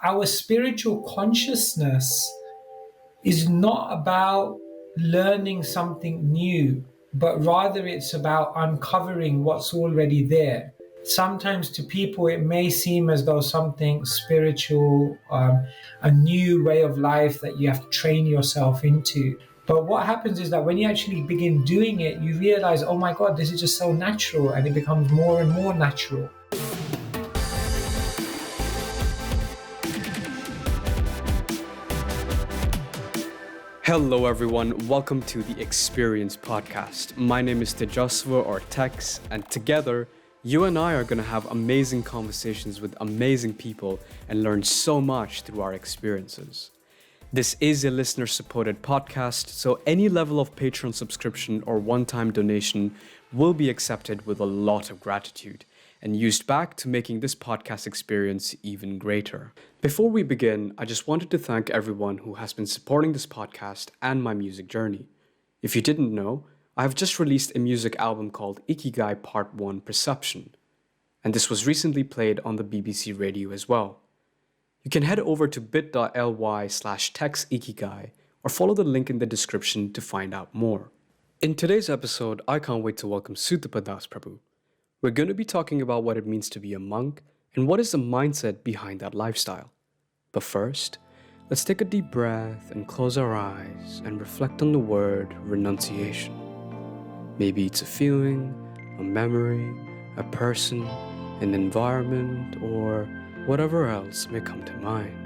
our spiritual consciousness is not about learning something new, but rather it's about uncovering what's already there. Sometimes to people, it may seem as though something spiritual, a new way of life that you have to train yourself into. But what happens is that when you actually begin doing it, you realize, oh my God, this is just so natural, and it becomes more and more natural. Hello everyone, welcome to the Experience Podcast. My name is Tejasva or TEX, and together, you and I are going to have amazing conversations with amazing people and learn so much through our experiences. This is a listener-supported podcast, so any level of Patreon subscription or one-time donation will be accepted with a lot of gratitude and used back to making this podcast experience even greater. Before we begin, I just wanted to thank everyone who has been supporting this podcast and my music journey. If you didn't know, I have just released a music album called Ikigai Part 1 Perception, and this was recently played on the BBC radio as well. You can head over to bit.ly/texikigai or follow the link in the description to find out more. In today's episode, I can't wait to welcome Sutapa Prabhu. We're going to be talking about what it means to be a monk and what is the mindset behind that lifestyle. But first, let's take a deep breath and close our eyes and reflect on the word renunciation. Maybe it's a feeling, a memory, a person, an environment, or whatever else may come to mind.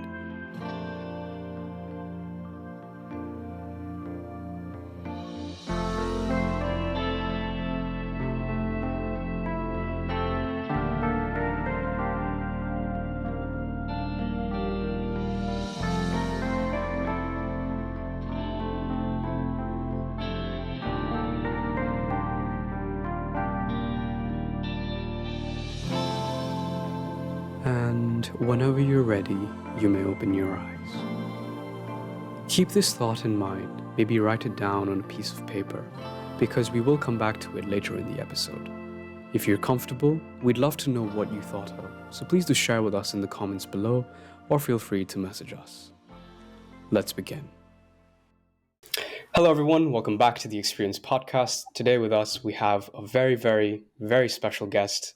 And whenever you're ready, you may open your eyes. Keep this thought in mind, maybe write it down on a piece of paper, because we will come back to it later in the episode. If you're comfortable, we'd love to know what you thought of, so please do share with us in the comments below, or feel free to message us. Let's begin. Hello everyone, welcome back to the Experience Podcast. Today with us, we have a very, very, very special guest,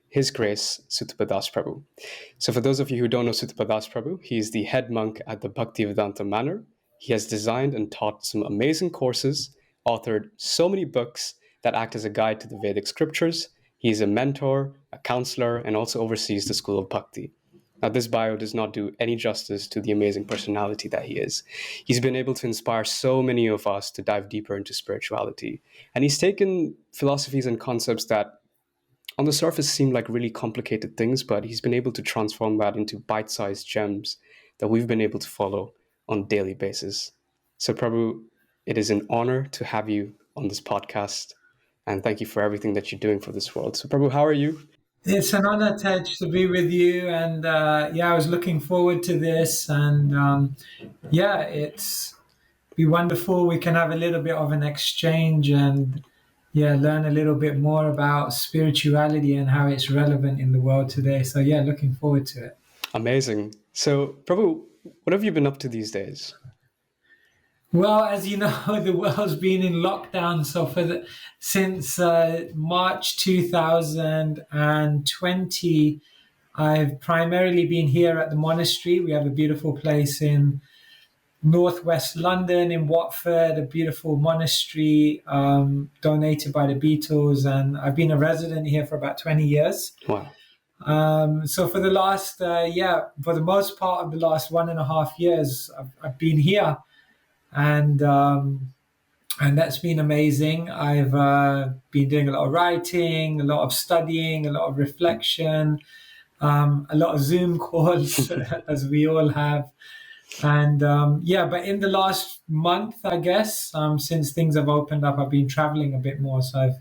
His Grace, Sutapa Prabhu. So for those of you who don't know Sutapa Prabhu, he is the head monk at the Bhaktivedanta Manor. He has designed and taught some amazing courses, authored so many books that act as a guide to the Vedic scriptures. He is a mentor, a counselor, and also oversees the School of Bhakti. Now, this bio does not do any justice to the amazing personality that he is. He's been able to inspire so many of us to dive deeper into spirituality. And he's taken philosophies and concepts that on the surface seem like really complicated things, but he's been able to transform that into bite-sized gems that we've been able to follow on a daily basis. So Prabhu, it is an honor to have you on this podcast, and thank you for everything that you're doing for this world. So Prabhu, how are you? It's an honor, Tej, to be with you. And I was looking forward to this. And it's be wonderful. We can have a little bit of an exchange and learn a little bit more about spirituality and how it's relevant in the world today. So looking forward to it. Amazing. So Prabhu, what have you been up to these days? Well, as you know, the world's been in lockdown. So since March 2020, I've primarily been here at the monastery. We have a beautiful place in northwest London, in Watford, a beautiful monastery donated by the Beatles. And I've been a resident here for about 20 years. Wow. So for the last, for the most part of the last 1.5 years, I've been here. And that's been amazing. I've been doing a lot of writing, a lot of studying, a lot of reflection, a lot of Zoom calls, as we all have. And but in the last month, I guess, since things have opened up, I've been traveling a bit more. So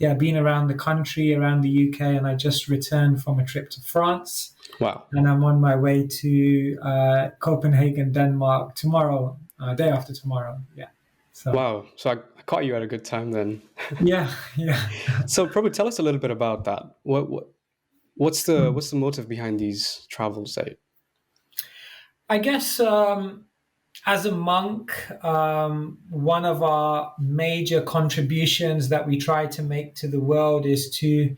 I've been around the country, around the UK, and I just returned from a trip to France. Wow. And I'm on my way to Copenhagen, Denmark tomorrow. Day after tomorrow, So. Wow. So I caught you at a good time then. Yeah. So Prabhu, tell us a little bit about that. What's the motive behind these travels? I guess as a monk, one of our major contributions that we try to make to the world is to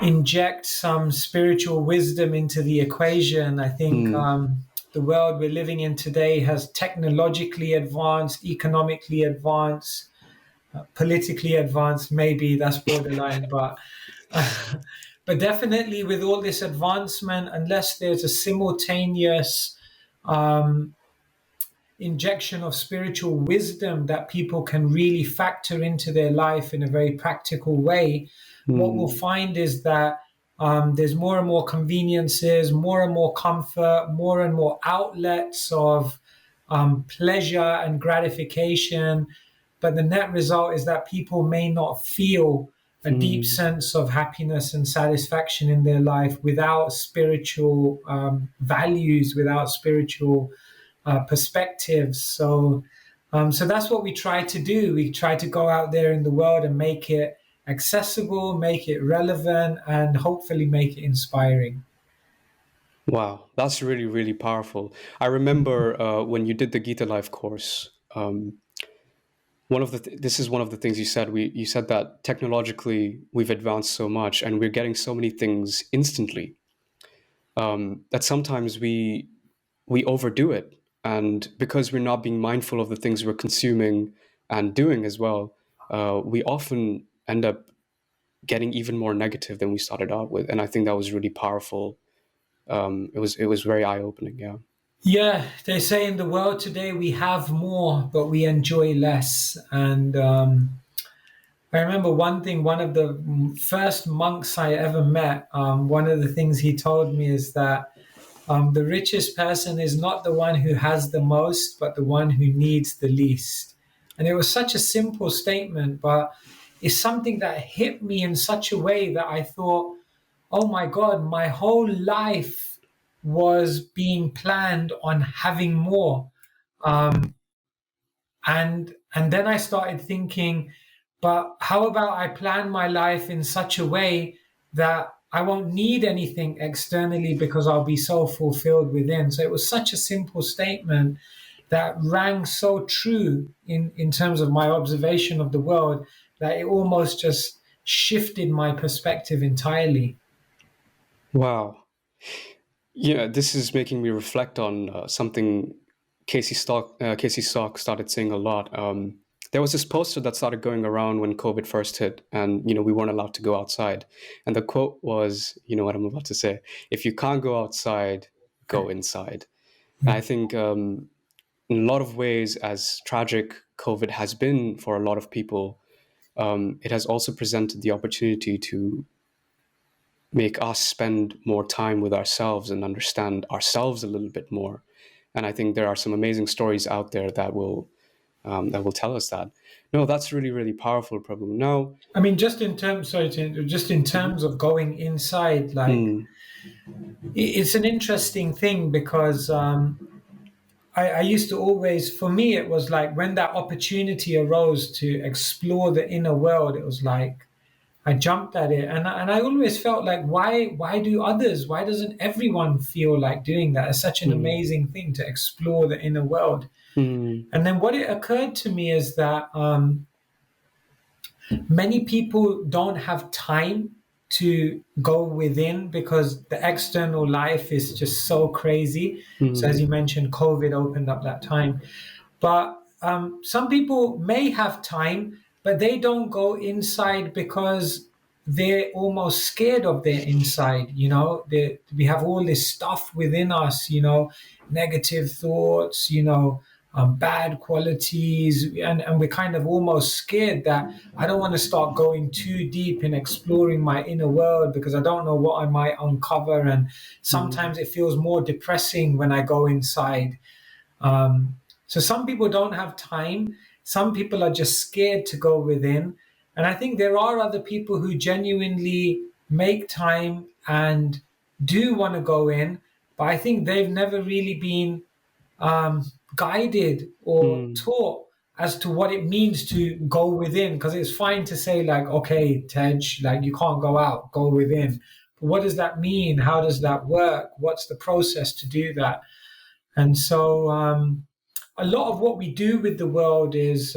inject some spiritual wisdom into the equation. I think Mm, the world we're living in today has technologically advanced, economically advanced, politically advanced. Maybe that's borderline, but but definitely with all this advancement, unless there's a simultaneous um, injection of spiritual wisdom that people can really factor into their life in a very practical way, what we'll mm, find is that there's more and more conveniences, more and more comfort, more and more outlets of pleasure and gratification. But the net result is that people may not feel a deep mm. sense of happiness and satisfaction in their life without spiritual values, without spiritual perspectives. So that's what we try to do. We try to go out there in the world and make it accessible, make it relevant, and hopefully make it inspiring. Wow, that's really, really powerful. I remember when you did the Gita Life course. This is one of the things you said. You said that technologically we've advanced so much, and we're getting so many things instantly, that sometimes we overdo it, and because we're not being mindful of the things we're consuming and doing as well, we often end up getting even more negative than we started out with. And I think that was really powerful. It was very eye opening. Yeah. Yeah, they say in the world today we have more, but we enjoy less. And I remember one thing, one of the first monks I ever met, one of the things he told me is that the richest person is not the one who has the most, but the one who needs the least. And it was such a simple statement, but it's something that hit me in such a way that I thought, oh my God, my whole life was being planned on having more. Um, and then I started thinking, but how about I plan my life in such a way that I won't need anything externally because I'll be so fulfilled within. So it was such a simple statement that rang so true in terms of my observation of the world that it almost just shifted my perspective entirely. Wow. Yeah, this is making me reflect on something Casey Stock started saying a lot. There was this poster that started going around when COVID first hit, and we weren't allowed to go outside. And the quote was, you know what I'm about to say: "If you can't go outside, go inside." And I think, in a lot of ways, as tragic COVID has been for a lot of people, it has also presented the opportunity to make us spend more time with ourselves and understand ourselves a little bit more. And I think there are some amazing stories out there that will tell us that. No, that's really, really powerful, Prabhu. Now, I mean, just in terms, sorry, just in mhm. terms of going inside, like Mm, it's an interesting thing because I used to always, for me, it was like when that opportunity arose to explore the inner world, it was like I jumped at it, and I always felt like, why do others? Why doesn't everyone feel like doing that? It's such an mm, amazing thing to explore the inner world. mm, And then what it occurred to me is that many people don't have time to go within because the external life is just so crazy. So, as mm, you mentioned, COVID opened up that time. But some people may have time, but they don't go inside because they're almost scared of their inside. We have all this stuff within us, negative thoughts, bad qualities, and we're kind of almost scared that I don't want to start going too deep in exploring my inner world because I don't know what I might uncover. And mm, sometimes it feels more depressing when I go inside. So some people don't have time. Some people are just scared to go within. And I think there are other people who genuinely make time and do want to go in, but I think they've never really been guided or mm, taught as to what it means to go within. Because it's fine to say, like, okay, Tej, like you can't go out, go within. But what does that mean? How does that work? What's the process to do that? And so a lot of what we do with the world is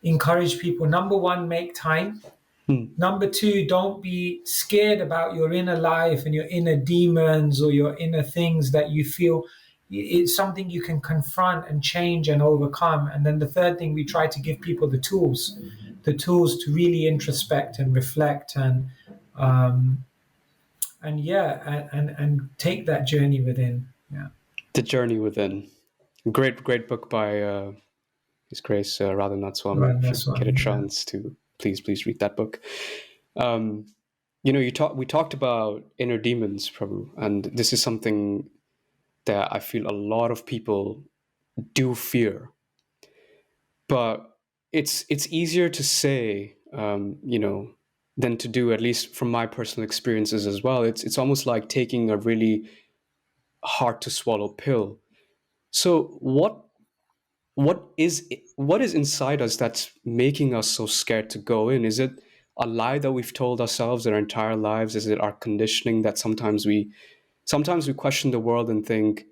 encourage people. Number one, make time. Hmm. Number two, don't be scared about your inner life and your inner demons or your inner things that you feel it's something you can confront and change and overcome. And then the third thing, we try to give people the tools to really introspect and reflect um, and yeah, and take that journey within. Yeah. The Journey Within. Great book by His Grace Radhanath Swami. Right, If you that's what get a yeah. chance to, please read that book. We talked about inner demons, Prabhu, and this is something that I feel a lot of people do fear. But it's easier to say, than to do. At least from my personal experiences as well. It's almost like taking a really hard to swallow pill. So what is inside us that's making us so scared to go in? Is it a lie that we've told ourselves our entire lives? Is it our conditioning that sometimes we question the world and think,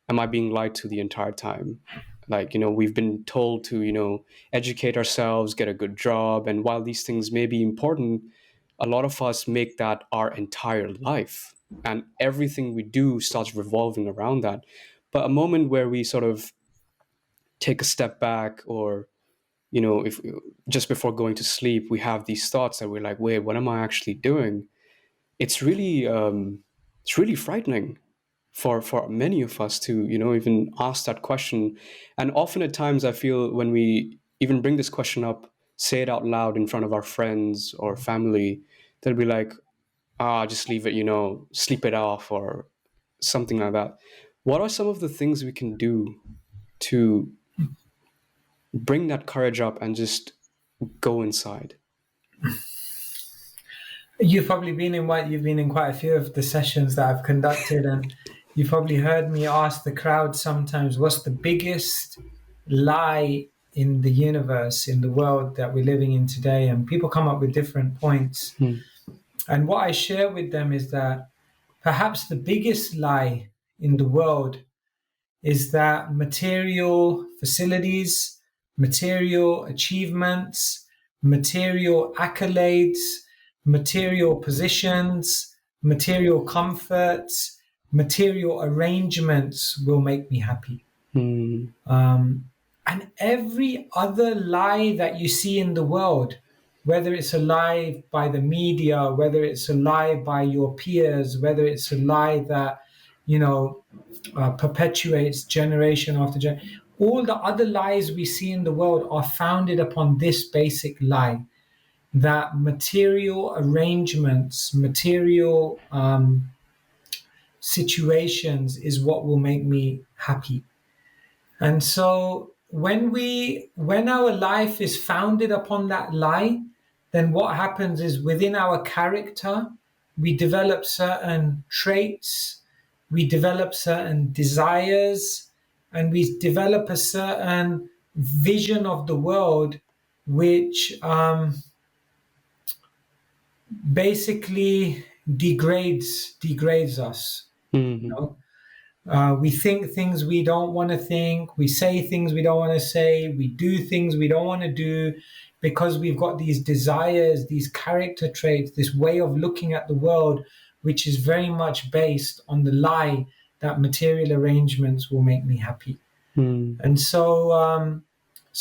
am I being lied to the entire time? Like, we've been told to, educate ourselves, get a good job. And while these things may be important, a lot of us make that our entire life. And everything we do starts revolving around that. But a moment where we sort of take a step back, or, if just before going to sleep, we have these thoughts that we're like, wait, what am I actually doing? It's really frightening for many of us to even ask that question. And often at times I feel when we even bring this question up, say it out loud in front of our friends or family, they'll be like, just leave it, sleep it off or something like that. What are some of the things we can do to bring that courage up and just go inside? You've been in quite a few of the sessions that I've conducted, and you've probably heard me ask the crowd sometimes, what's the biggest lie in the universe, in the world that we're living in today? And people come up with different points. Hmm. And what I share with them is that perhaps the biggest lie in the world is that material facilities, material achievements, material accolades, material positions, material comforts, material arrangements will make me happy. Hmm. And every other lie that you see in the world, whether it's a lie by the media, whether it's a lie by your peers, whether it's a lie that, perpetuates generation after generation, all the other lies we see in the world are founded upon this basic lie that material arrangements, material situations is what will make me happy. And so when our life is founded upon that lie, then what happens is within our character, we develop certain traits, we develop certain desires, and we develop a certain vision of the world, which basically degrades us. You Hmm. know, we think things we don't want to think. We say things we don't want to say. We do things we don't want to do because we've got these desires, these character traits, this way of looking at the world, which is very much based on the lie that material arrangements will make me happy. Hmm. And so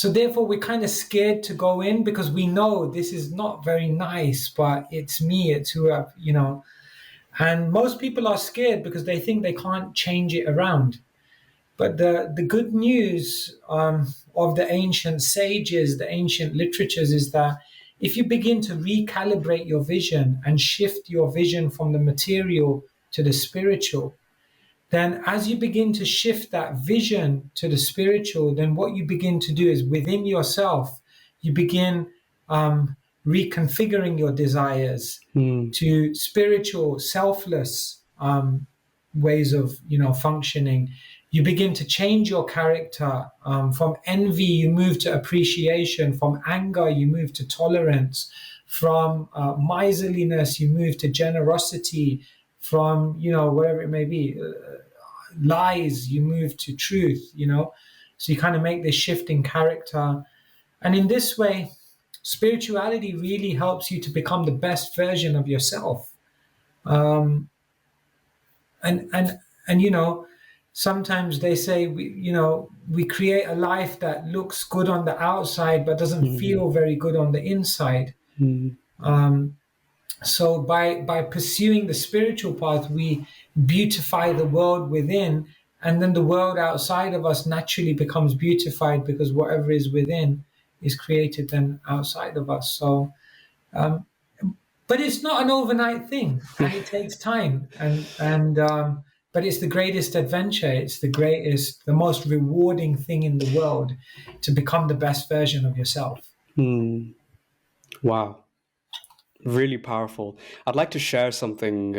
therefore we're kind of scared to go in because we know this is not very nice, but it's me, it's who I've. And most people are scared because they think they can't change it around. But the good news of the ancient sages, the ancient literatures, is that if you begin to recalibrate your vision and shift your vision from the material to the spiritual, then as you begin to shift that vision to the spiritual, then what you begin to do is within yourself, you begin reconfiguring your desires Hmm. to spiritual, selfless ways of functioning. You begin to change your character. From envy, you move to appreciation. From anger, you move to tolerance. From miserliness, you move to generosity. From whatever it may be, lies, you move to truth, So you kind of make this shift in character. And in this way, spirituality really helps you to become the best version of yourself. Um, and sometimes they say we create a life that looks good on the outside but doesn't feel very good on the inside. Um, so by pursuing the spiritual path, we beautify the world within, and then the world outside of us naturally becomes beautified because whatever is within is created then outside of us. So um, but it's not an overnight thing, and it takes time, and but it's the greatest adventure. It's the most rewarding thing in the world, to become the best version of yourself. Wow. Really powerful. I'd like to share something.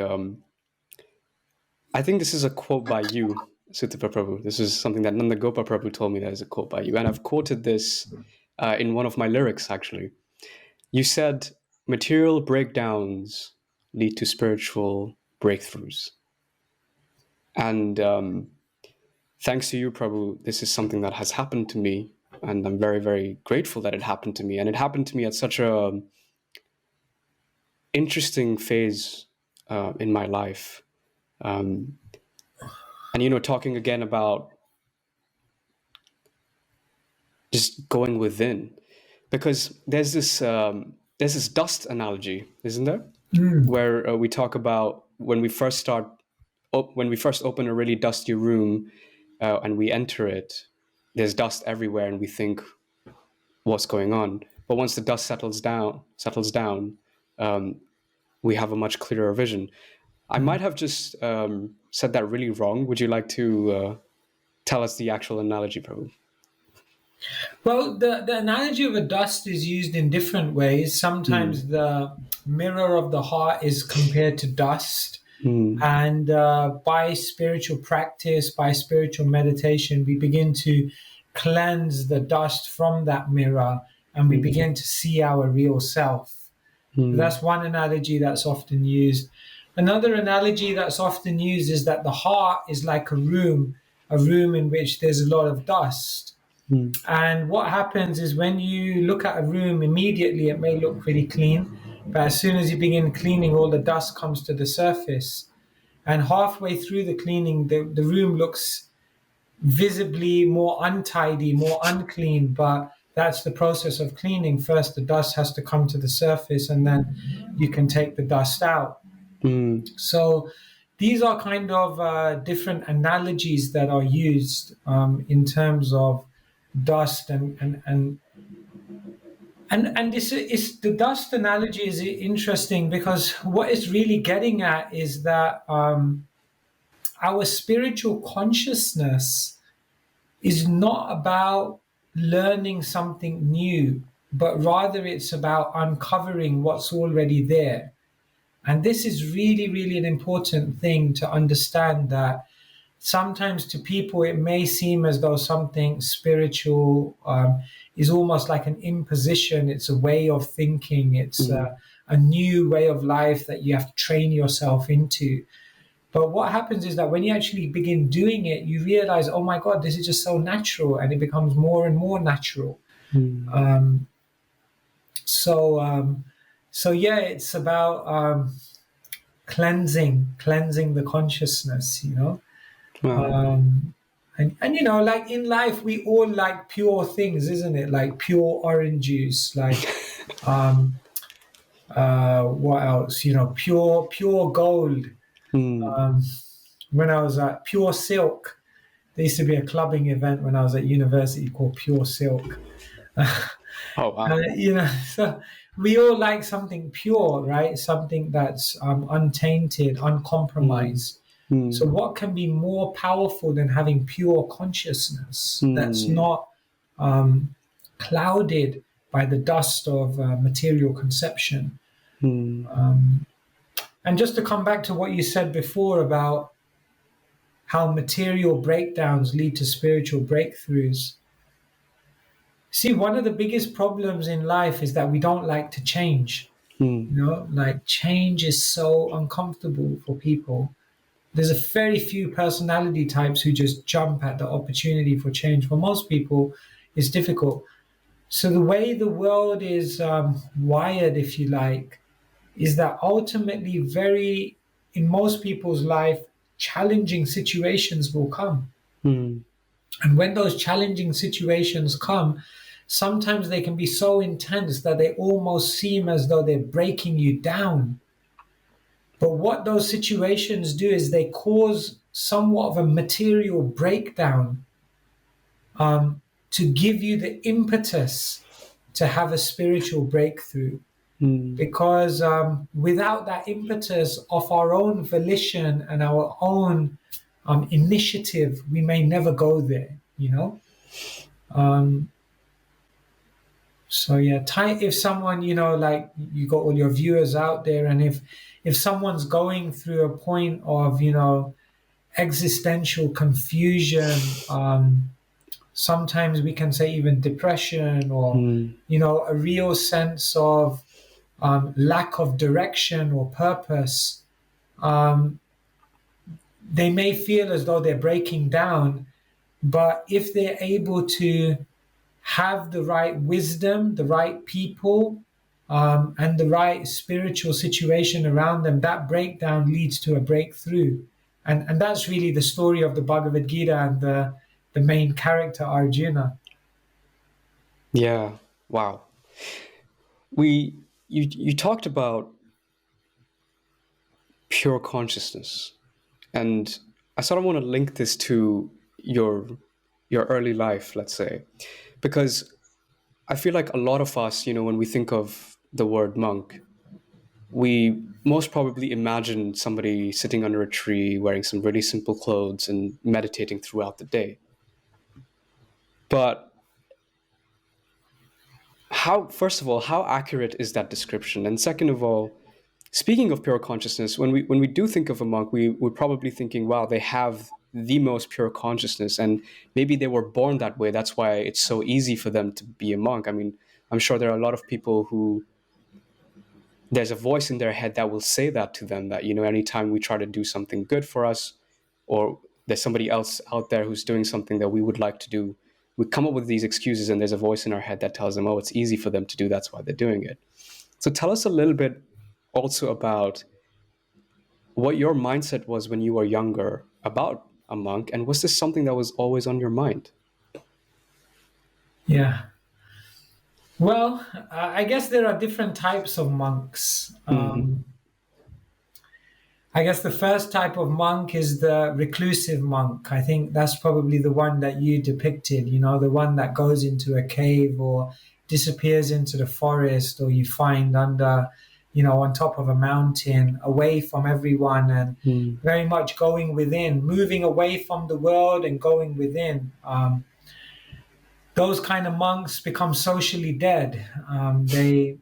I think this is a quote by you, Sutapa Prabhu. This is something that Nanda Gopa Prabhu told me that is a quote by you. And I've quoted this in one of my lyrics, actually. You said, material breakdowns lead to spiritual breakthroughs. And thanks to you, Prabhu, this is something that has happened to me. And I'm very, very grateful that it happened to me. And it happened to me at such a interesting phase in my life. And talking again about just going within, because there's this dust analogy, isn't there? Where we talk about when we first open a really dusty room and we enter it, there's dust everywhere, and we think, what's going on? But once the dust settles down, we have a much clearer vision. I might have just said that really wrong. Would you like to tell us the actual analogy, Prabhu? Well, the analogy of a dust is used in different ways. Sometimes the mirror of the heart is compared to dust. And by spiritual practice, by spiritual meditation, we begin to cleanse the dust from that mirror, and we begin to see our real self. That's one analogy that's often used. Another analogy that's often used is that the heart is like a room in which there's a lot of dust. And what happens is, when you look at a room, immediately it may look pretty clean, but as soon as you begin cleaning, all the dust comes to the surface. And halfway through the cleaning, the room looks visibly more untidy, more unclean, but that's the process of cleaning. First, the dust has to come to the surface, and then you can take the dust out. So these are kind of different analogies that are used in terms of dust, and this is the dust analogy is interesting, because what it's really getting at is that our spiritual consciousness is not about learning something new, but rather it's about uncovering what's already there. And this is really, really an important thing to understand, that sometimes to people it may seem as though something spiritual is almost like an imposition. It's a way of thinking. It's a new way of life that you have to train yourself into. But what happens is that when you actually begin doing it, you realize, oh my God, this is just so natural, and it becomes more and more natural. So yeah, it's about cleansing the consciousness, Wow. And like in life, we all like pure things, isn't it? Like pure orange juice, like what else? Pure gold. When I was at Pure Silk, there used to be a clubbing event when I was at university called Pure Silk. Oh, wow. So we all like something pure, right? Something that's untainted, uncompromised. So what can be more powerful than having pure consciousness that's not clouded by the dust of material conception? And just to come back to what you said before about how material breakdowns lead to spiritual breakthroughs. See, one of the biggest problems in life is that we don't like to change. Like change is so uncomfortable for people. there's a very few personality types who just jump at the opportunity for change. For most people, it's difficult. So the way the world is wired, if you like, is that ultimately in most people's life, challenging situations will come. Mm. And when those challenging situations come, sometimes they can be so intense that they almost seem as though they're breaking you down. But what those situations do is they cause somewhat of a material breakdown, to give you the impetus to have a spiritual breakthrough. Mm. Because without that impetus of our own volition and our own initiative, we may never go there, you know? So yeah, if someone, like you got all your viewers out there, and if someone's going through a point of, existential confusion, sometimes we can say even depression, or, Mm. a real sense of lack of direction or purpose, um, they may feel as though they're breaking down. But if they're able to have the right wisdom, the right people, and the right spiritual situation around them, that breakdown leads to a breakthrough. And that's really the story of the Bhagavad Gita and the main character, Arjuna. Yeah. Wow. You talked about pure consciousness, and I sort of want to link this to your your early life, let's say, because I feel like a lot of us, when we think of the word monk, we most probably imagine somebody sitting under a tree wearing some really simple clothes and meditating throughout the day. But first of all, how accurate is that description? And second of all, speaking of pure consciousness, when we do think of a monk, we're probably thinking, wow, they have the most pure consciousness, and maybe they were born that way. That's why it's so easy for them to be a monk. I mean, I'm sure there are a lot of people who there's a voice in their head that will say that to them, that, anytime we try to do something good for us, or there's somebody else out there who's doing something that we would like to do, we come up with these excuses, and there's a voice in our head that tells them, oh, it's easy for them to do, that's why they're doing it. So tell us a little bit also about what your mindset was when you were younger about a monk, and was this something that was always on your mind? Yeah. Well, I guess there are different types of monks. Mm-hmm. I guess the first type of monk is the reclusive monk. I think that's probably the one that you depicted, the one that goes into a cave or disappears into the forest, or you find under, on top of a mountain, away from everyone, and Mm. very much going within, moving away from the world and going within. Those kind of monks become socially dead. They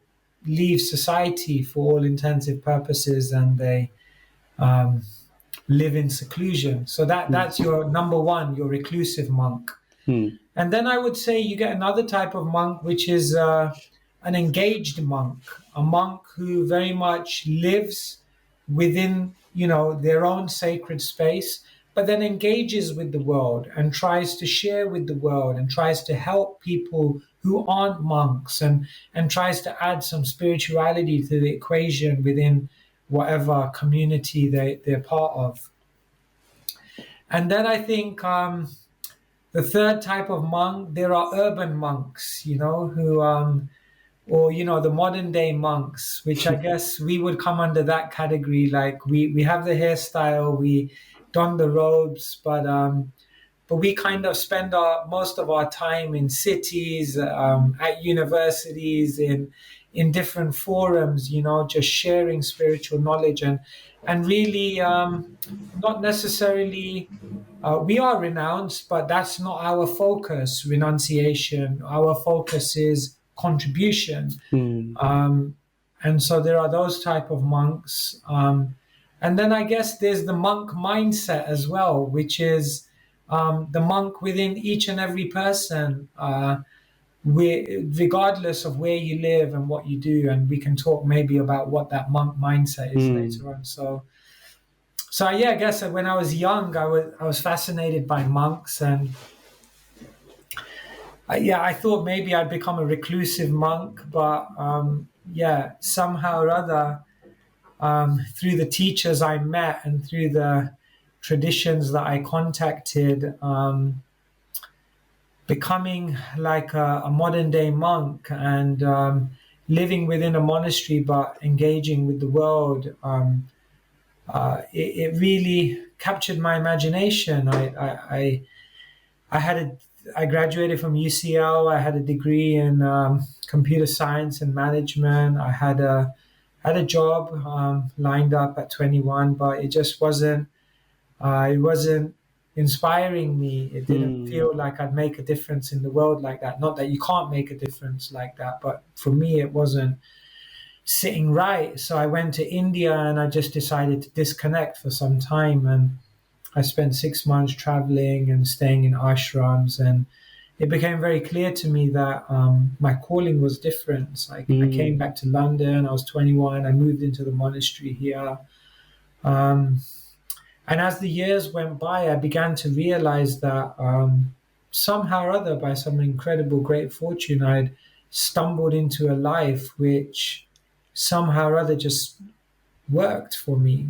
leave society for all intensive purposes, and they um, live in seclusion. So that's your number one, your reclusive monk. Mm. And then I would say you get another type of monk, which is an engaged monk, a monk who very much lives within, their own sacred space, but then engages with the world and tries to share with the world and tries to help people who aren't monks, and tries to add some spirituality to the equation within whatever community they're part of. And then I think the third type of monk, there are urban monks, who, or, the modern day monks, which I guess we would come under that category. Like we have the hairstyle, we don the robes, but we kind of spend most of our time in cities, at universities, in different forums, just sharing spiritual knowledge, and really not necessarily. We are renounced, but that's not our focus. Renunciation. Our focus is contribution. Mm. Um, and so there are those type of monks. And then I guess there's the monk mindset as well, which is the monk within each and every person, regardless of where you live and what you do. And we can talk maybe about what that monk mindset is Mm. later on. So So yeah, I guess when I was young, I was fascinated by monks, and yeah, I thought maybe I'd become a reclusive monk, but yeah, somehow or other, through the teachers I met and through the traditions that I contacted, becoming like a modern day monk and living within a monastery but engaging with the world, it really captured my imagination. I had a I graduated from UCL. I had a degree in computer science and management. I had a job lined up at 21, but it wasn't inspiring me. It didn't Mm, feel like I'd make a difference in the world like that. Not that you can't make a difference like that, but for me, it wasn't sitting right. So I went to India and I just decided to disconnect for some time. And I spent 6 months traveling and staying in ashrams. And it became very clear to me that my calling was different. So I came mm, back to London. I was 21. I moved into the monastery here. Um, and as the years went by, I began to realize that somehow or other, by some incredible great fortune, I'd stumbled into a life which somehow or other just worked for me.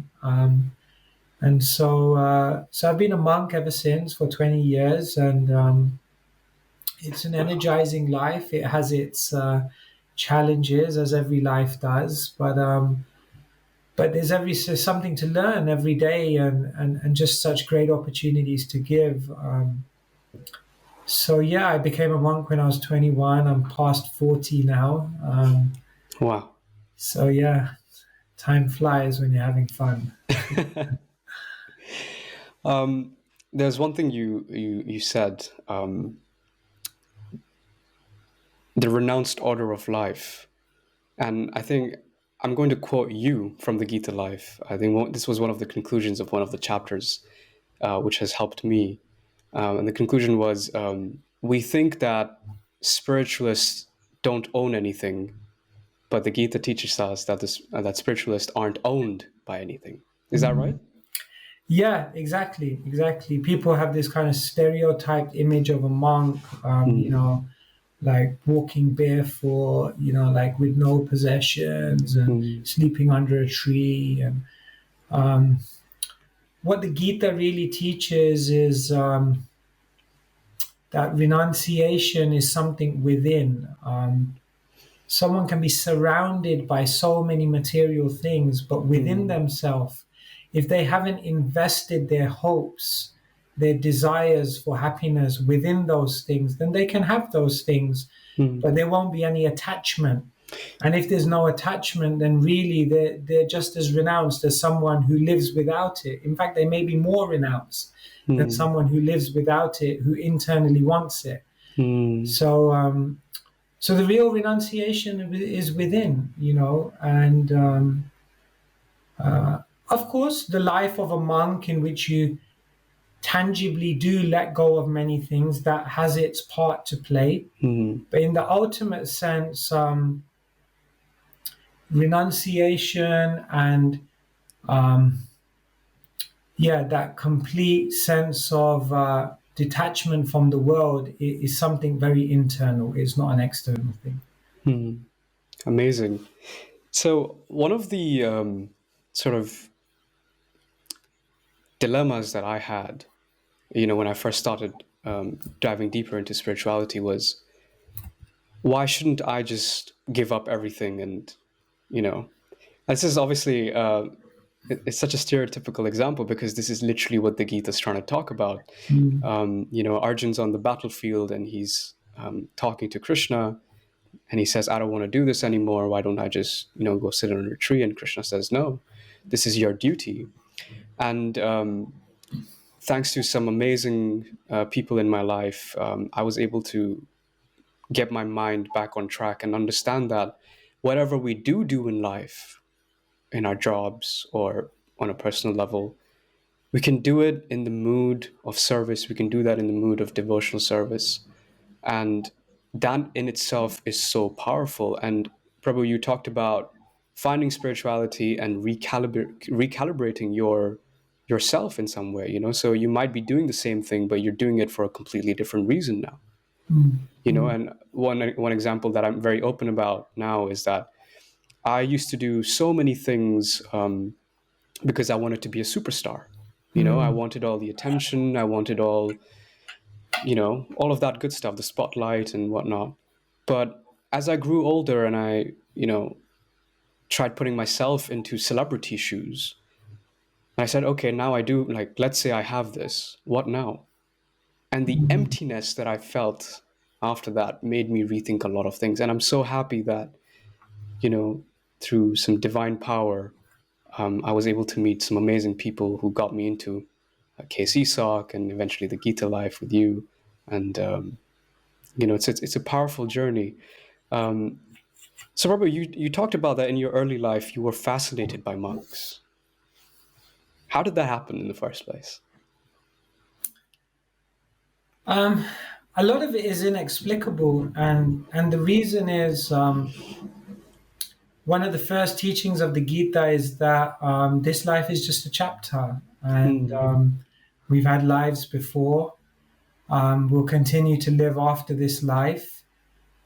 So I've been a monk ever since for 20 years, and it's an energizing life. It has its challenges, as every life does, but there's something to learn every day, and just such great opportunities to give. So yeah, I became a monk when I was 21. I'm past 40 now. wow. So yeah, time flies when you're having fun. um, there's one thing you said, the renounced order of life. And I think I'm going to quote you from the Gita Life. I think this was one of the conclusions of one of the chapters, which has helped me. And the conclusion was, we think that spiritualists don't own anything, but the Gita teaches us that that spiritualists aren't owned by anything. Is that right? Yeah, exactly, exactly. People have this kind of stereotyped image of a monk, Mm, like walking barefoot, like with no possessions and mm, sleeping under a tree. And um, what the Gita really teaches is that renunciation is something within. Someone can be surrounded by so many material things, but within mm, themselves, if they haven't invested their hopes, their desires for happiness within those things, then they can have those things, but mm, there won't be any attachment. And if there's no attachment, then really they're just as renounced as someone who lives without it. In fact, they may be more renounced than mm, someone who lives without it, who internally wants it. mm, So the real renunciation is within, and of course, the life of a monk in which you tangibly do let go of many things that has its part to play. mm, But in the ultimate sense, renunciation and um, yeah, that complete sense of detachment from the world is something very internal. It's not an external thing. mm. Amazing. So one of the sort of dilemmas that I had, when I first started diving deeper into spirituality was, why shouldn't I just give up everything? And, you know, this is obviously, it's such a stereotypical example because this is literally what the Gita is trying to talk about. Mm. Arjun's on the battlefield and he's talking to Krishna and he says, I don't want to do this anymore. Why don't I just, go sit under a tree? And Krishna says, no, this is your duty. And thanks to some amazing people in my life, I was able to get my mind back on track and understand that whatever we do in life, in our jobs or on a personal level, we can do it in the mood of service. We can do that in the mood of devotional service. And that in itself is so powerful. And Prabhu, you talked about finding spirituality and recalibrating your yourself in some way, so you might be doing the same thing, but you're doing it for a completely different reason now. And one example that I'm very open about now is that I used to do so many things because I wanted to be a superstar. I wanted all the attention, I wanted all of that good stuff, the spotlight and whatnot. But as I grew older and I tried putting myself into celebrity shoes, I said, okay, now I do, like, let's say I have this, what now? And the emptiness that I felt after that made me rethink a lot of things. And I'm so happy that, through some divine power, I was able to meet some amazing people who got me into KC Sock and eventually the Gita life with you. And, it's a powerful journey. So, Prabhu, you talked about that in your early life, you were fascinated by monks. How did that happen in the first place? A lot of it is inexplicable, and the reason is one of the first teachings of the Gita is that this life is just a chapter, and we've had lives before. We'll continue to live after this life,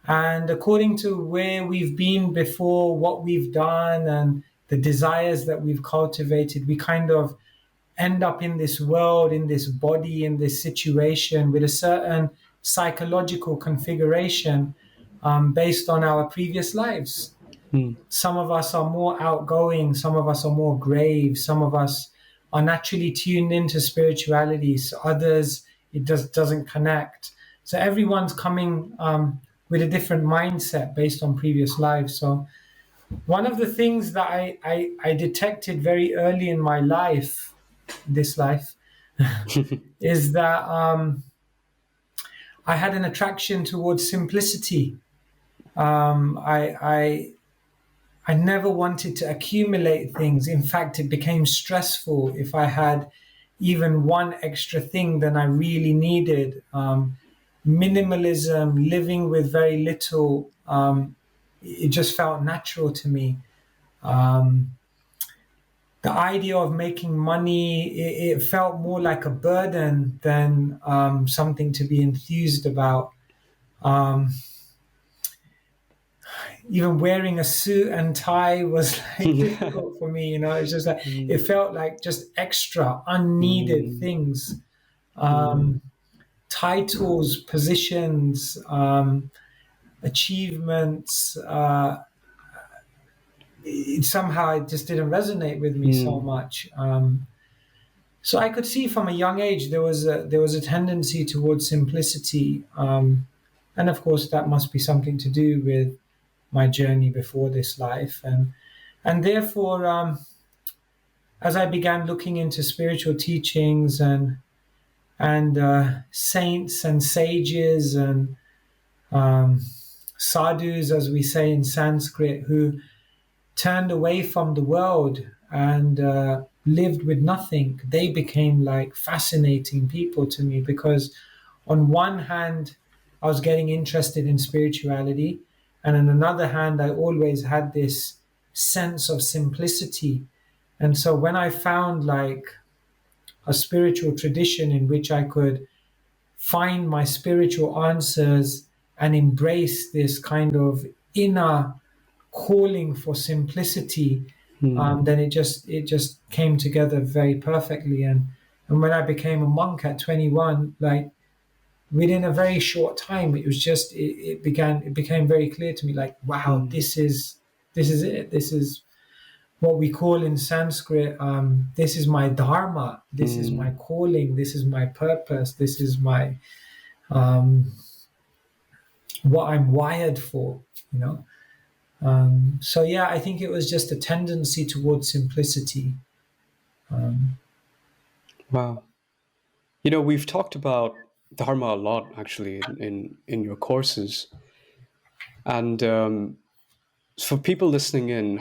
and according to where we've been before, what we've done, and the desires that we've cultivated, we kind of end up in this world, in this body, in this situation with a certain psychological configuration based on our previous lives. Some of us are more outgoing, some of us are more grave, some of us are naturally tuned into spirituality, so others it doesn't connect. So everyone's coming with a different mindset based on previous lives. So one of the things that I detected very early in my life, this life, is that I had an attraction towards simplicity. I never wanted to accumulate things. In fact, it became stressful if I had even one extra thing than I really needed. Minimalism, living with very little, it just felt natural to me. The idea of making money, it felt more like a burden than something to be enthused about. Even wearing a suit and tie was like difficult for me. It's just like it felt like just extra, unneeded things, titles, positions, achievements. Somehow it just didn't resonate with me so much. So I could see from a young age there was a tendency towards simplicity, and of course that must be something to do with my journey before this life, and therefore, as I began looking into spiritual teachings and saints and sages and sadhus, as we say in Sanskrit, who turned away from the world and lived with nothing, they became like fascinating people to me, because on one hand I was getting interested in spirituality, and on another hand I always had this sense of simplicity. And so when I found like a spiritual tradition in which I could find my spiritual answers and embrace this kind of inner calling for simplicity, then it just came together very perfectly. And when I became a monk at 21, like within a very short time, it was just it became very clear to me, like, wow, this is it. This is what we call in Sanskrit, this is my Dharma, this is my calling, this is my purpose, this is my what I'm wired for, So yeah, I think it was just a tendency towards simplicity. Wow. We've talked about Dharma a lot, actually, in your courses. And for people listening in,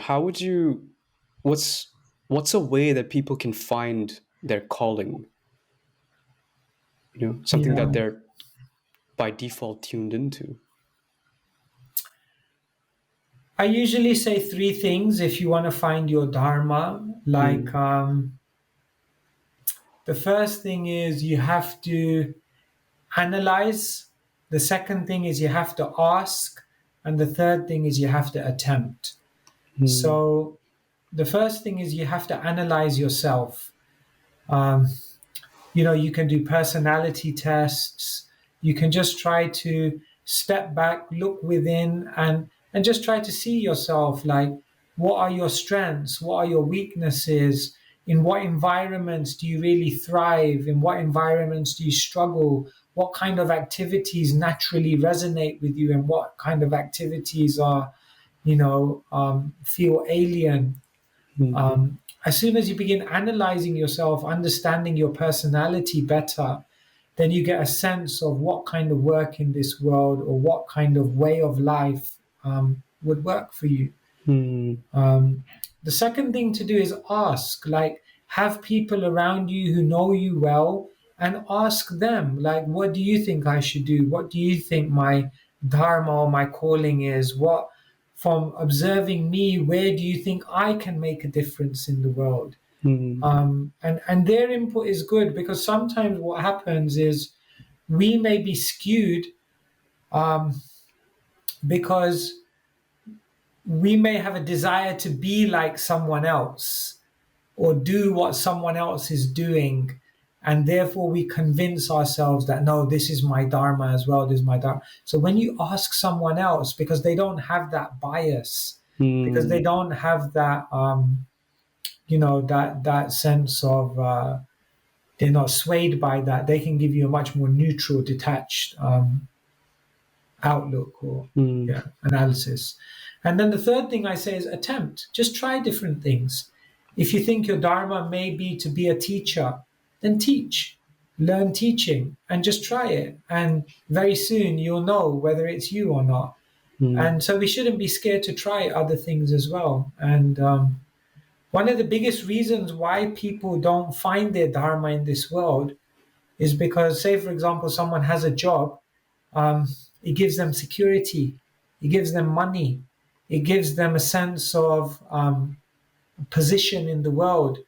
what's a way that people can find their calling? Something Yeah. that they're by default tuned into. I usually say three things if you want to find your Dharma. Like, The first thing is you have to analyze. The second thing is you have to ask. And the third thing is you have to attempt. So the first thing is you have to analyze yourself. Um, you can do personality tests. You can just try to step back, look within, and just try to see yourself, like, what are your strengths, what are your weaknesses, in what environments do you really thrive, in what environments do you struggle, what kind of activities naturally resonate with you, and what kind of activities are, feel alien. As soon as you begin analyzing yourself, understanding your personality better, then you get a sense of what kind of work in this world or what kind of way of life would work for you. Um, the second thing to do is ask, like, have people around you who know you well and ask them, like, what do you think I should do? What do you think my dharma or my calling is? What, from observing me, where do you think I can make a difference in the world? And their input is good, because sometimes what happens is we may be skewed, um, because we may have a desire to be like someone else or do what someone else is doing. And therefore, we convince ourselves that, no, this is my dharma as well. This is my dharma. So when you ask someone else, because they don't have that bias, because they don't have that, that sense of, they're not swayed by that, they can give you a much more neutral, detached outlook or analysis. And then the third thing I say is attempt. Just try different things. If you think your dharma may be to be a teacher, then teach. Learn teaching and just try it. And very soon you'll know whether it's you or not. And so we shouldn't be scared to try other things as well. And one of the biggest reasons why people don't find their dharma in this world is because, say, for example, someone has a job. Um, it gives them security. It gives them money. It gives them a sense of position in the world.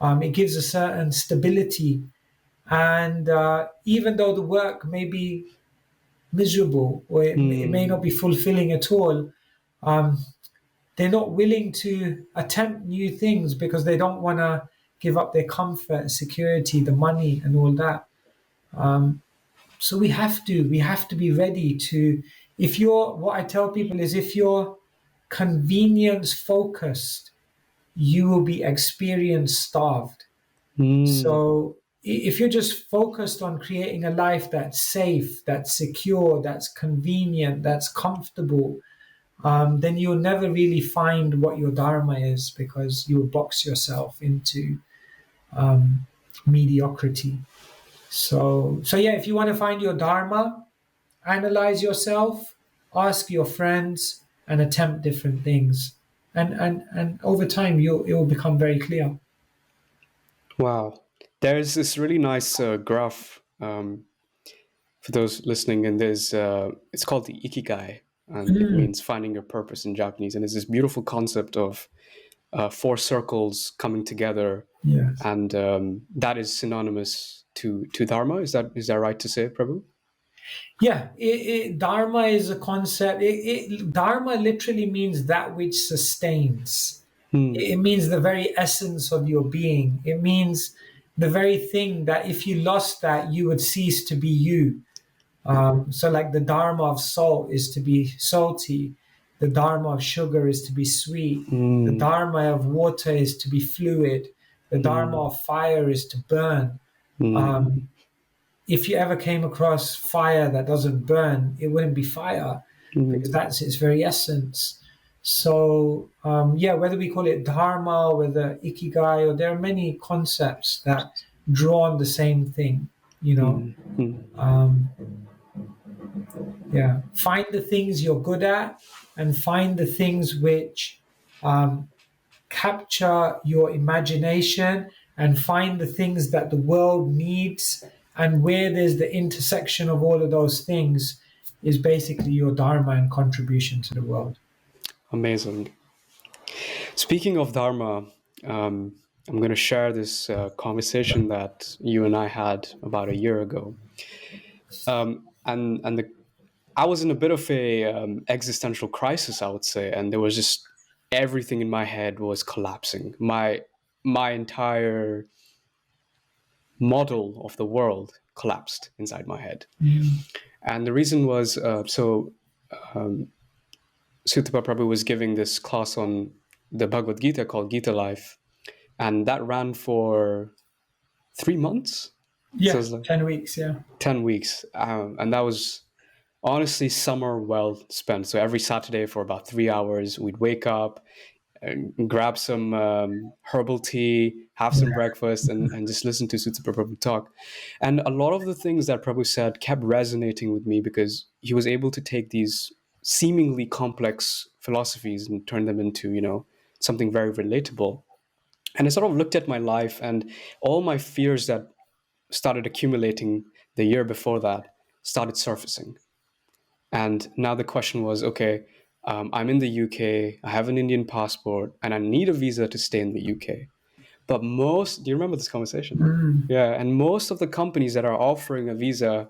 It gives a certain stability. And even though the work may be miserable or it may not be fulfilling at all, they're not willing to attempt new things because they don't want to give up their comfort, security, the money, and all that. So we have to be ready to, what I tell people is, if you're convenience focused, you will be experience starved. So if you're just focused on creating a life that's safe, that's secure, that's convenient, that's comfortable, then you'll never really find what your dharma is, because you'll box yourself into mediocrity. So yeah, if you want to find your dharma, analyze yourself, ask your friends, and attempt different things. And over time, it will become very clear. Wow. There's this really nice graph for those listening, and it's called the Ikigai, and it means finding your purpose in Japanese. And it's this beautiful concept of 4 circles coming together, Yes. and that is synonymous to Dharma. Is that right to say, Prabhu? Yeah, dharma is a concept. Dharma literally means that which sustains. It means the very essence of your being. It means the very thing that if you lost that, you would cease to be you. So like the dharma of salt is to be salty. The dharma of sugar is to be sweet. The dharma of water is to be fluid. The dharma of fire is to burn. If you ever came across fire that doesn't burn, it wouldn't be fire, because that's its very essence. So, whether we call it dharma, whether ikigai, or there are many concepts that draw on the same thing, Find the things you're good at, and find the things which capture your imagination, and find the things that the world needs. And where there's the intersection of all of those things is basically your dharma and contribution to the world. Amazing. Speaking of Dharma, I'm going to share this conversation that you and I had about a year ago. I was in a bit of a existential crisis, I would say, and there was just everything in my head was collapsing. My entire model of the world collapsed inside my head. And the reason was Sutapa Prabhu was giving this class on the Bhagavad Gita called Gita Life, and that ran for 3 months. So Yeah, it was like 10 weeks, yeah. 10 weeks. And that was honestly summer well spent. So every Saturday for about 3 hours, we'd wake up, and grab some herbal tea, have some breakfast, and just listen to Sutapa Prabhu talk. And a lot of the things that Prabhu said kept resonating with me because he was able to take these seemingly complex philosophies and turn them into, something very relatable. And I sort of looked at my life and all my fears that started accumulating the year before that started surfacing. And now the question was, okay, I'm in the UK, I have an Indian passport, and I need a visa to stay in the UK. But do you remember this conversation? Yeah, and most of the companies that are offering a visa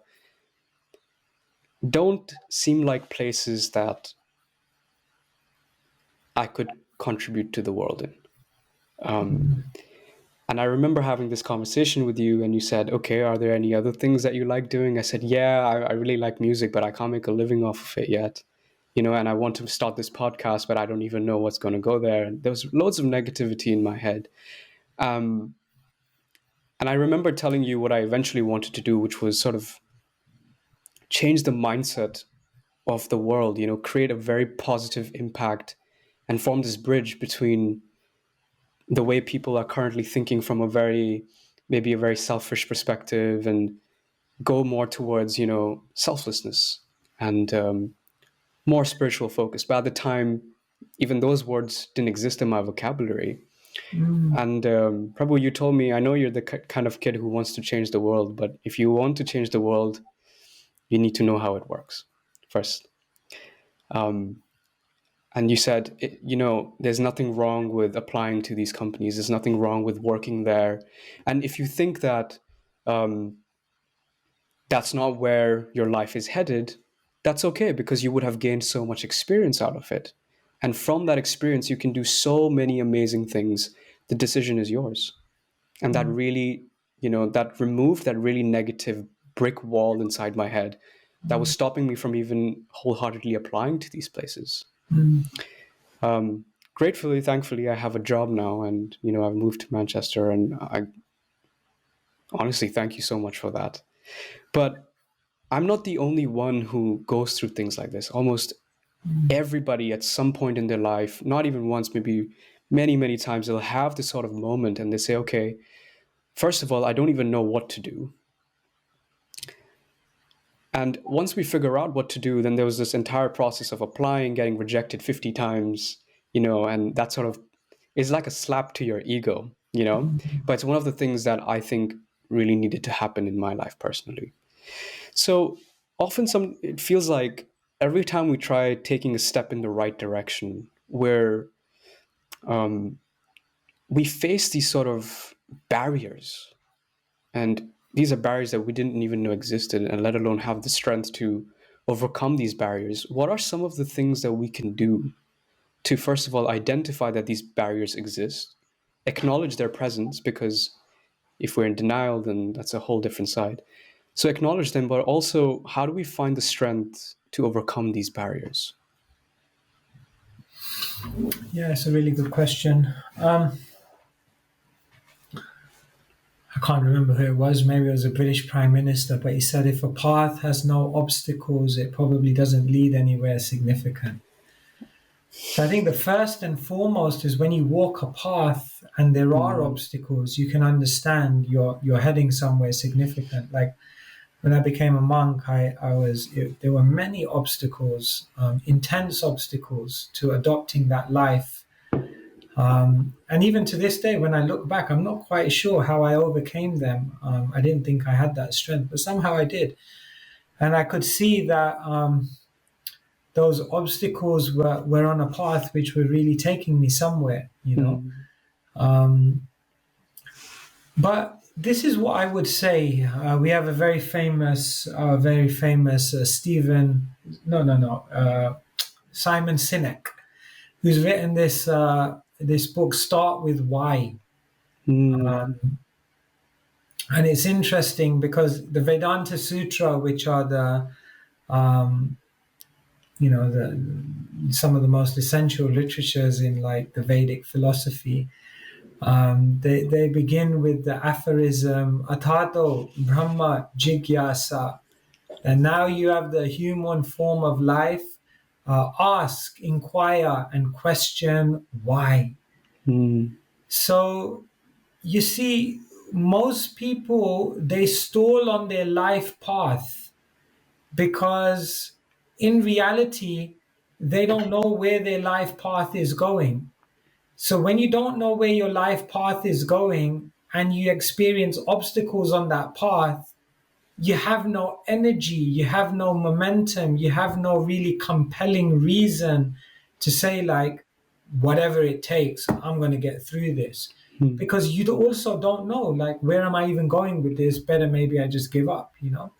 don't seem like places that I could contribute to the world in. And I remember having this conversation with you, and you said, okay, are there any other things that you like doing? I said, yeah, I really like music, but I can't make a living off of it yet. And I want to start this podcast, but I don't even know what's going to go there. And there was loads of negativity in my head. And I remember telling you what I eventually wanted to do, which was sort of change the mindset of the world, create a very positive impact and form this bridge between the way people are currently thinking from maybe a very selfish perspective, and go more towards, selflessness and more spiritual focus. But at the time, even those words didn't exist in my vocabulary. And Prabhu, you told me, I know you're the kind of kid who wants to change the world, but if you want to change the world, you need to know how it works first. And you said, there's nothing wrong with applying to these companies. There's nothing wrong with working there. And if you think that that's not where your life is headed, that's okay, because you would have gained so much experience out of it. And from that experience, you can do so many amazing things. The decision is yours. And that really, that removed that really negative brick wall inside my head that was stopping me from even wholeheartedly applying to these places. Gratefully, thankfully, I have a job now, and, I've moved to Manchester, and I honestly thank you so much for that. But I'm not the only one who goes through things like this. Almost everybody at some point in their life, not even once, maybe many, many times, they'll have this sort of moment and they say, okay, first of all, I don't even know what to do. And once we figure out what to do, then there was this entire process of applying, getting rejected 50 times, and that sort of is like a slap to your ego, But it's one of the things that I think really needed to happen in my life personally. So often it feels like every time we try taking a step in the right direction, where we face these sort of barriers. And these are barriers that we didn't even know existed, and let alone have the strength to overcome these barriers. What are some of the things that we can do to, first of all, identify that these barriers exist, acknowledge their presence, because if we're in denial, then that's a whole different side. So acknowledge them, but also, how do we find the strength to overcome these barriers? Yeah, it's a really good question. I can't remember who it was. Maybe it was a British Prime Minister, but he said if a path has no obstacles, it probably doesn't lead anywhere significant. So I think the first and foremost is when you walk a path and there are obstacles, you can understand you're heading somewhere significant. Like when I became a monk, there were many obstacles, intense obstacles to adopting that life. And even to this day, when I look back, I'm not quite sure how I overcame them. I didn't think I had that strength, but somehow I did. And I could see that those obstacles were on a path which were really taking me somewhere, But this is what I would say. We have a very famous Stephen, Simon Sinek, who's written this book, Start with Why. Mm. Um, and it's interesting because the Vedanta Sutra, which are um, some of the most essential literatures in like the Vedic philosophy, they begin with the aphorism Atato Brahma Jigyasa. And now you have the human form of life. Ask, inquire, and question why. Mm. So you see, most people they stall on their life path because in reality they don't know where their life path is going. So when you don't know where your life path is going and you experience obstacles on that path, you have no energy, you have no momentum, you have no really compelling reason to say, like, whatever it takes, I'm going to get through this. Mm. Because you also don't know, like, where am I even going with this? Better maybe I just give up, you know?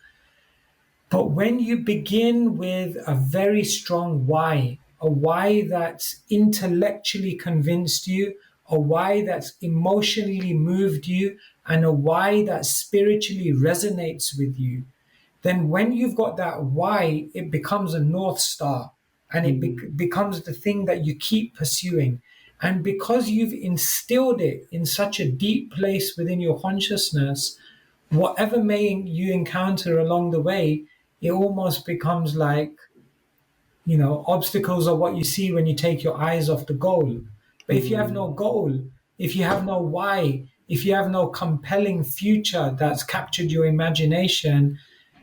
But when you begin with a very strong why, a why that's intellectually convinced you, a why that's emotionally moved you, and a why that spiritually resonates with you, then when you've got that why, it becomes a North Star and it Mm. becomes the thing that you keep pursuing. And because you've instilled it in such a deep place within your consciousness, whatever may you encounter along the way, it almost becomes like, obstacles are what you see when you take your eyes off the goal. But if you have no Mm. goal, if you have no why, if you have no compelling future that's captured your imagination,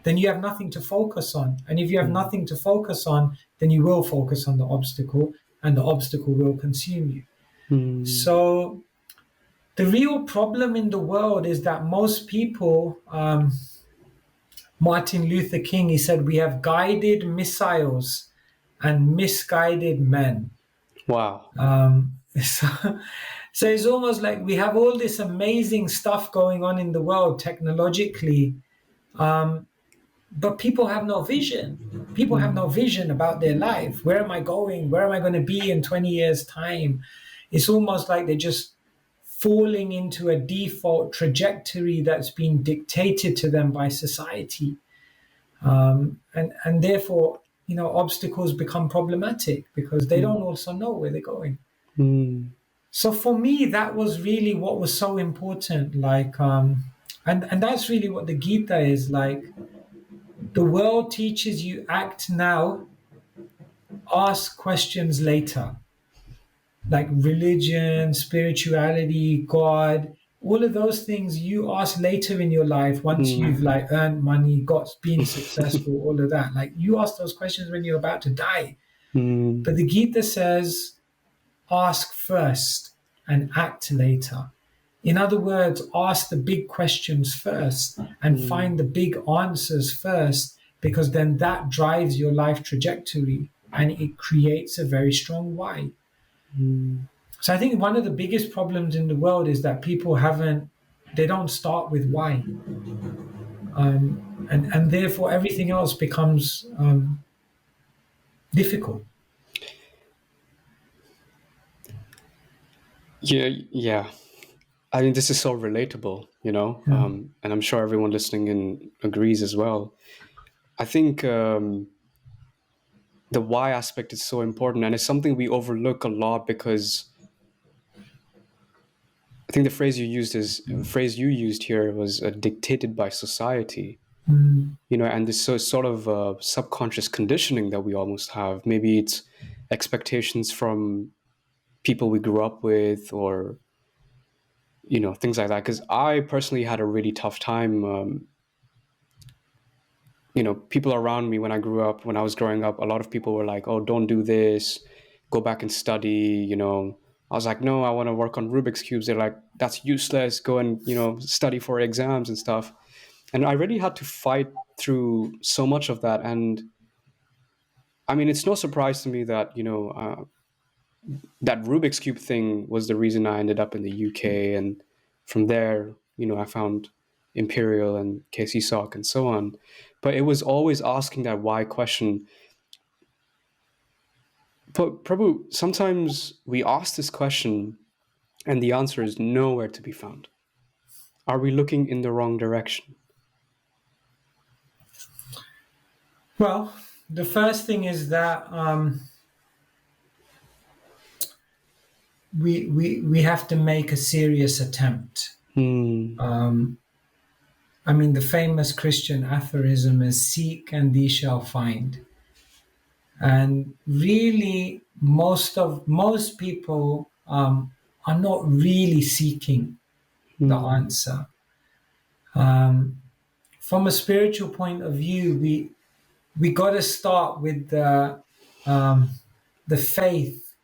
then you have nothing to focus on. And if you have Mm. nothing to focus on, then you will focus on the obstacle and the obstacle will consume you. Mm. So the real problem in the world is that most people, Martin Luther King, he said, we have guided missiles and misguided men. Wow. So, so it's almost like we have all this amazing stuff going on in the world technologically, um, but people have no vision. People have no Mm. vision about their life. Where am I going? Where am I going to be in 20 years' time? It's almost like they're just falling into a default trajectory that's been dictated to them by society. And therefore, obstacles become problematic because they don't Mm. also know where they're going. Mm. So for me, that was really what was so important. Like, and that's really what the Gita is like. The world teaches you act now, ask questions later. Like religion, spirituality, God, all of those things you ask later in your life once you've Mm. like earned money, got been successful, all of that. Like you ask those questions when you're about to die. Mm. But the Gita says, ask first and act later. In other words, ask the big questions first and find Mm. the big answers first, because then that drives your life trajectory and it creates a very strong why. Mm. So I think one of the biggest problems in the world is that people they don't start with why. And therefore everything else becomes difficult. Yeah, yeah. I mean, this is so relatable, Yeah. and I'm sure everyone listening in agrees as well. I think the why aspect is so important, and it's something we overlook a lot because I think the phrase you used here was dictated by society, Mm, and this sort of subconscious conditioning that we almost have. Maybe it's expectations from people we grew up with, or things like that. Because I personally had a really tough time. People around me when I was growing up, a lot of people were like, "Oh, don't do this, go back and study." I was like, "No, I want to work on Rubik's cubes." They're like, "That's useless. Go and study for exams and stuff." And I really had to fight through so much of that. And I mean, it's no surprise to me that that Rubik's cube thing was the reason I ended up in the UK, and from there I found Imperial and Casey Sock and so on. But it was always asking that why question. But Prabhu, sometimes we ask this question and the answer is nowhere to be found. Are we looking in the wrong direction? Well, the first thing is that we have to make a serious attempt. I mean, the famous Christian aphorism is "Seek and thee shall find." And really, most people are not really seeking the answer. From a spiritual point of view, we got to start with the faith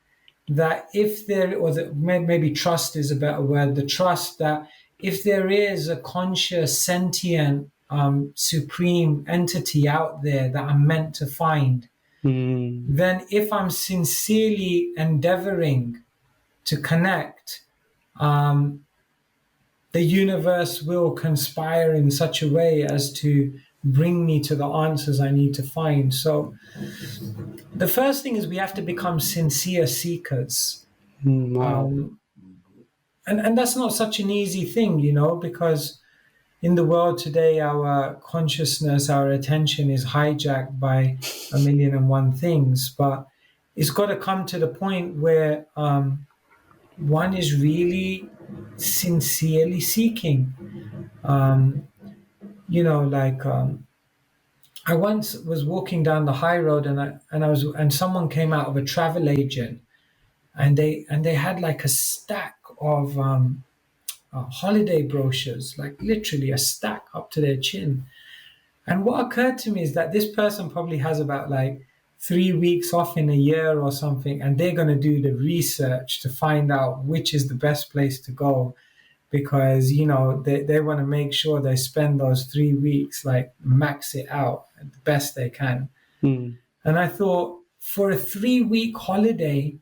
that if there, or maybe trust is a better word, the trust that if there is a conscious, sentient, supreme entity out there that I'm meant to find, then if I'm sincerely endeavoring to connect, the universe will conspire in such a way as to bring me to the answers I need to find. So the first thing is we have to become sincere seekers. Wow. And that's not such an easy thing, because in the world today, our consciousness, our attention is hijacked by a million and one things. But it's got to come to the point where one is really sincerely seeking. I once was walking down the high road, and someone came out of a travel agent, and they had like a stack of holiday brochures, like literally a stack up to their chin. And what occurred to me is that this person probably has about like 3 weeks off in a year or something, and they're going to do the research to find out which is the best place to go, because they want to make sure they spend those 3 weeks, like max it out the best they can. And I thought, for a 3-week holiday,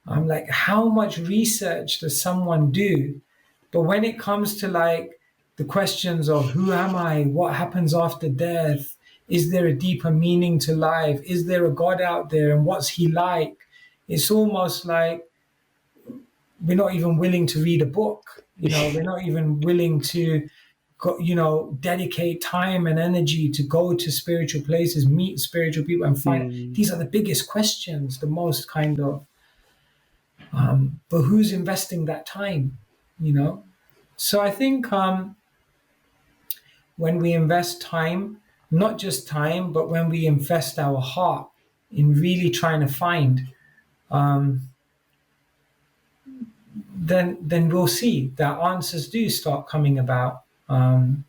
I'm like, how much research does someone do? But when it comes to like the questions of who am I, what happens after death, is there a deeper meaning to life, is there a God out there, and what's he like, it's almost like we're not even willing to read a book. We're not even willing to dedicate time and energy to go to spiritual places, meet spiritual people, and find these are the biggest questions, the most kind of but who's investing that time? So I think when we invest time, not just time, but when we invest our heart in really trying to find, then we'll see that answers do start coming about. And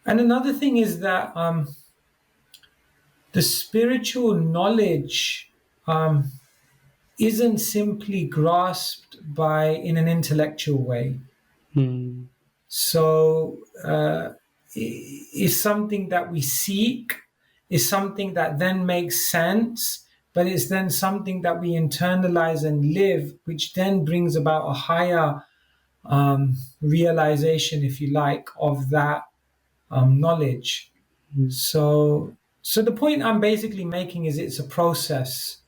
another thing is that the spiritual knowledge isn't simply grasped in an intellectual way. So it's something that we seek, is something that then makes sense, but it's then something that we internalize and live, which then brings about a higher realization, if you like, of that knowledge. So the point I'm basically making is it's a process.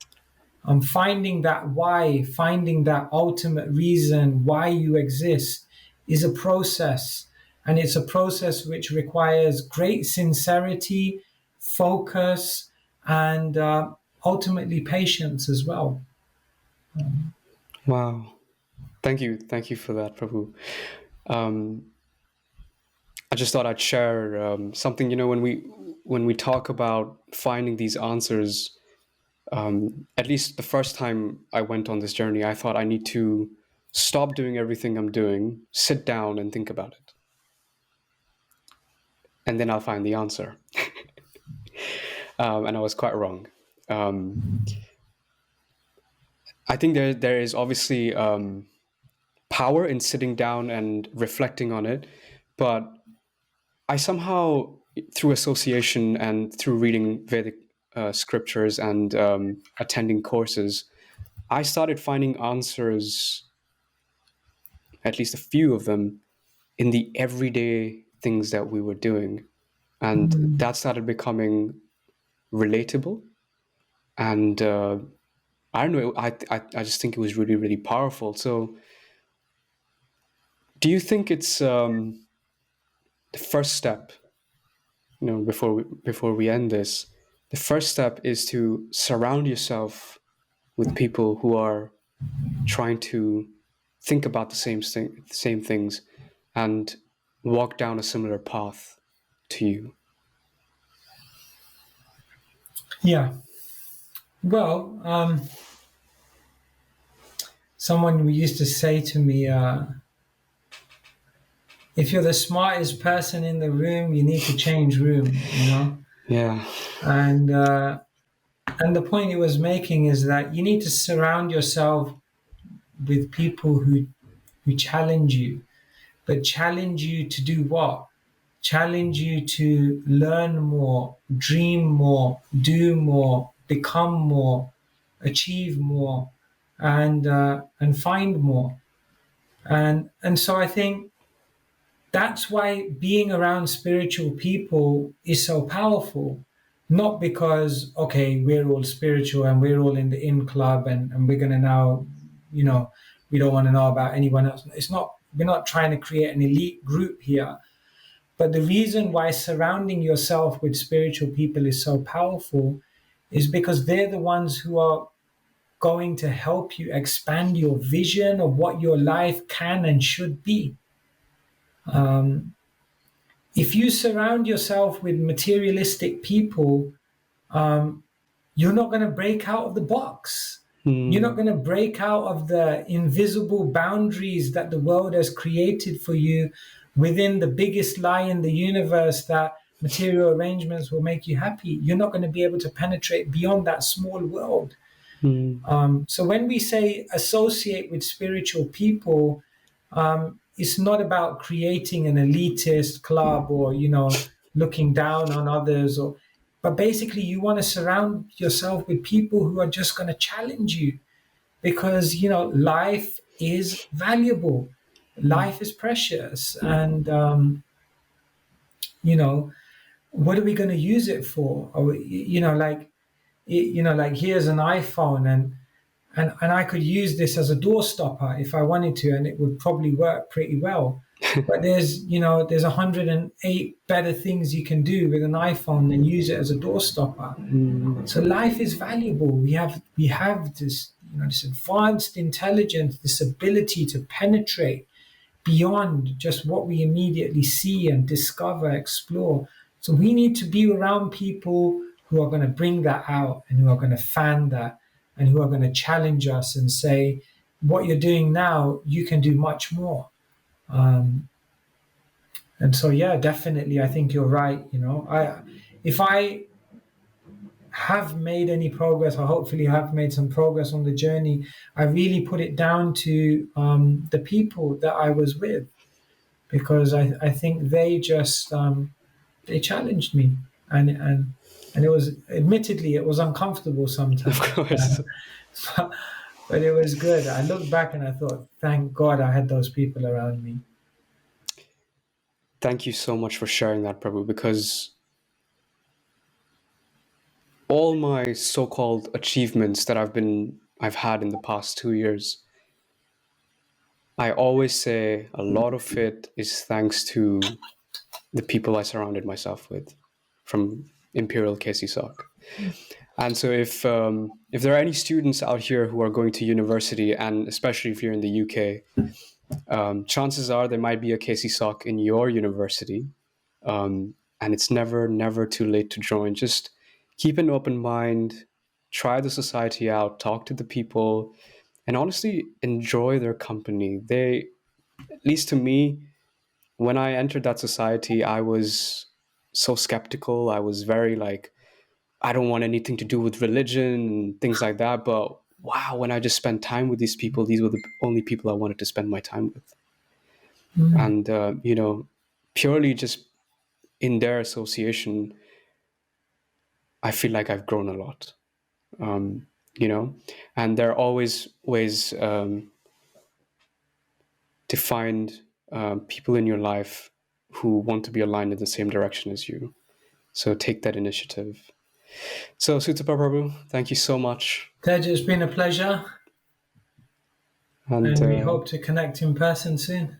Finding that why, finding that ultimate reason why you exist is a process. And it's a process which requires great sincerity, focus, and ultimately patience as well. Wow. Thank you for that, Prabhu. I just thought I'd share something. When we talk about finding these answers, at least the first time I went on this journey, I thought I need to stop doing everything I'm doing, sit down and think about it, and then I'll find the answer. And I was quite wrong. I think there is obviously power in sitting down and reflecting on it, but I somehow, through association and through reading Vedic scriptures and attending courses, I started finding answers at least a few of them, in the everyday things that we were doing. And that started becoming relatable. And I don't know, I just think it was really, really powerful. So do you think it's the first step, before we end this, the first step is to surround yourself with people who are trying to think about the same things, and walk down a similar path to you? Yeah. Well, someone used to say to me, if you're the smartest person in the room, you need to change room, you know? Yeah. And the point he was making is that you need to surround yourself with people who challenge you, but challenge you to do what? Challenge you to learn more, dream more, do more, become more, achieve more, and find more. And so I think that's why being around spiritual people is so powerful. Not because, okay, we're all spiritual and we're all in the in club, and we're going to now, you know, we don't want to know about anyone else. It's not, we're not trying to create an elite group here. But the reason why surrounding yourself with spiritual people is so powerful is because they're the ones who are going to help you expand your vision of what your life can and should be. Um, if you surround yourself with materialistic people, um, you're not going to break out of the box. You're not going to break out of the invisible boundaries that the world has created for you within the biggest lie in the universe, that material arrangements will make you happy. You're not going to be able to penetrate beyond that small world. So when we say associate with spiritual people, it's not about creating an elitist club or, you know, looking down on others, or, but basically you want to surround yourself with people who are just going to challenge you, because, you know, life is valuable, life is precious, and you know, what are we going to use it for? Or, you know, like, like here's an iPhone, and I could use this as a door stopper if I wanted to, and it would probably work pretty well. But there's 108 better things you can do with an iPhone than use it as a door stopper. So life is valuable. We have this, this advanced intelligence, this ability to penetrate beyond just what we immediately see and discover, explore. So we need to be around people who are going to bring that out, and who are going to fan that, and who are going to challenge us and say, what you're doing now, you can do much more. Um, and so, yeah, definitely, I think you're right. If I have made any progress, or hopefully have made some progress on the journey, I really put it down to the people that I was with, because I think they just they challenged me, and it was, admittedly, it was uncomfortable Of sometimes, course. but it was good. I look back and I thought, thank God I had those people around me. Thank you so much for sharing that, Prabhu, because all my so-called achievements that I've had in the past 2 years, I always say a lot of it is thanks to the people I surrounded myself with from Imperial KC And so if there are any students out here who are going to university, and especially if you're in the UK, chances are there might be a KC in your university. And it's never too late to join. Just keep an open mind, try the society out, talk to the people, and honestly enjoy their company. They, at least to me, when I entered that society, I was so skeptical. I was very like, I don't want anything to do with religion and things like that. But wow, when I just spent time with these people, these were the only people I wanted to spend my time with. Mm. And, purely just in their association, I feel like I've grown a lot, you know, and there are always ways, to find people in your life who want to be aligned in the same direction as you. So take that initiative. So Sutapa Prabhu, thank you so much. Tej, it's been a pleasure. And we hope to connect in person soon.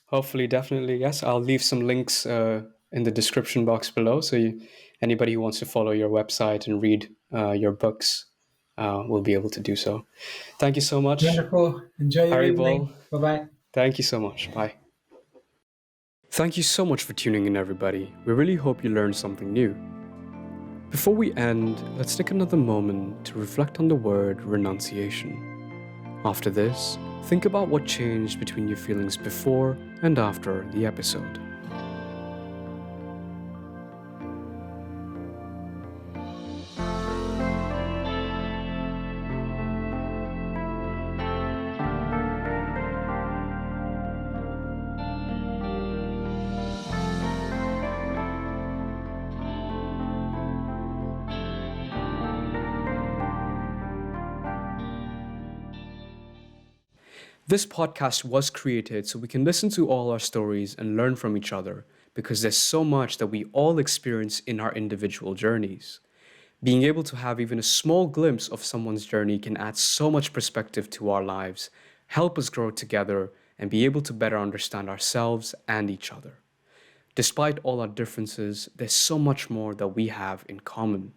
Hopefully, definitely, yes. I'll leave some links in the description box below. So anybody who wants to follow your website and read your books will be able to do so. Thank you so much. Wonderful. Enjoy your evening. Bye-bye. Thank you so much. Bye. Thank you so much for tuning in, everybody. We really hope you learned something new. Before we end, let's take another moment to reflect on the word renunciation. After this, think about what changed between your feelings before and after the episode. This podcast was created so we can listen to all our stories and learn from each other, because there's so much that we all experience in our individual journeys. Being able to have even a small glimpse of someone's journey can add so much perspective to our lives, help us grow together, and be able to better understand ourselves and each other. Despite all our differences, there's so much more that we have in common.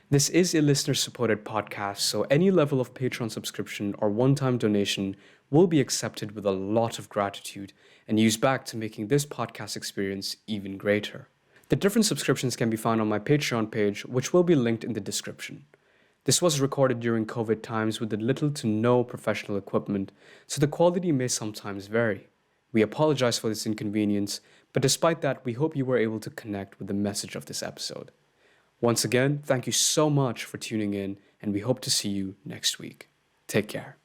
This is a listener-supported podcast, so any level of Patreon subscription or one-time donation will be accepted with a lot of gratitude and used back to making this podcast experience even greater. The different subscriptions can be found on my Patreon page, which will be linked in the description. This was recorded during COVID times with little to no professional equipment, so the quality may sometimes vary. We apologize for this inconvenience, but despite that, we hope you were able to connect with the message of this episode. Once again, thank you so much for tuning in, and we hope to see you next week. Take care.